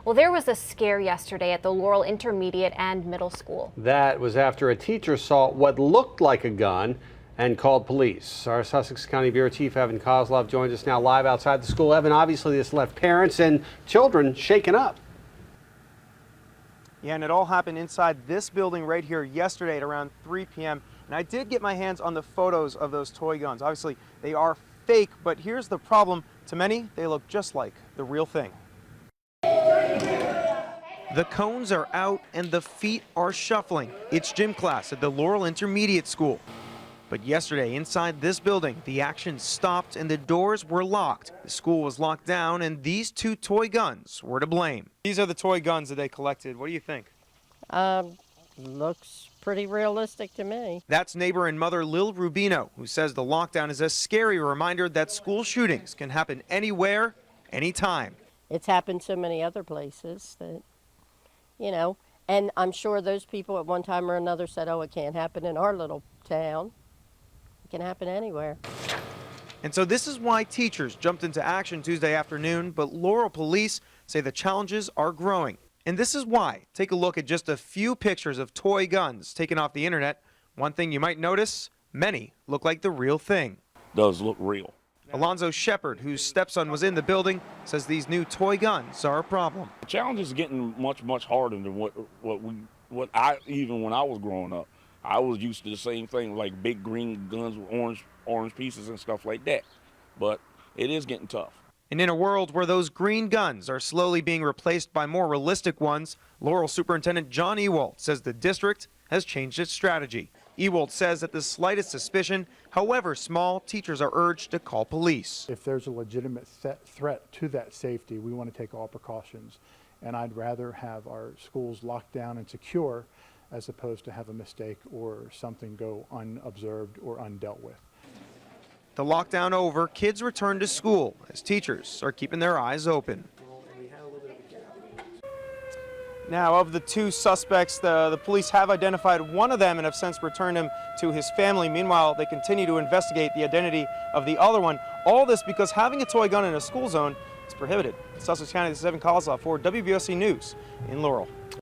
Well, there was a scare yesterday at the Laurel Intermediate and Middle School. That was after a teacher saw what looked like a gun and called police. Our Sussex County Bureau Chief Evan Koslof joins us now live outside the school. Evan, obviously this left parents and children shaken up. Yeah, and it all happened inside this building right here yesterday at around 3 p.m. And I did get my hands on the photos of those toy guns. Obviously, they are fake, but here's the problem. To many, they look just like the real thing. The cones are out and the feet are shuffling. It's gym class at the Laurel Intermediate School. But yesterday, inside this building, the action stopped and the doors were locked. The school was locked down and these two toy guns were to blame. These are the toy guns that they collected. What do you think? Looks pretty realistic to me. That's neighbor and mother Lil Rubino, who says the lockdown is a scary reminder that school shootings can happen anywhere, anytime. It's happened so many other places that, and I'm sure those people at one time or another said, oh, it can't happen in our little town. It can happen anywhere. And so this is why teachers jumped into action Tuesday afternoon, but Laurel police say the challenges are growing. And this is why. Take a look at just a few pictures of toy guns taken off the internet. One thing you might notice, many look like the real thing. Does look real. Alonzo Shepard, whose stepson was in the building, says these new toy guns are a problem. The challenge is getting much harder than what I even when I was growing up. I was used to the same thing, like big green guns with orange pieces and stuff like that. But it is getting tough. And in a world where those green guns are slowly being replaced by more realistic ones, Laurel Superintendent John Ewald says the district has changed its strategy. Ewald says that the slightest suspicion, however small, teachers are urged to call police. If there's a legitimate threat to that safety, we want to take all precautions. And I'd rather have our schools locked down and secure as opposed to have a mistake or something go unobserved or undealt with. The lockdown over, kids return to school as teachers are keeping their eyes open. Now, of the two suspects, the police have identified one of them and have since returned him to his family. Meanwhile, they continue to investigate the identity of the other one. All this because having a toy gun in a school zone is prohibited. Sussex County, this is Evan Koslof for WBOC News in Laurel.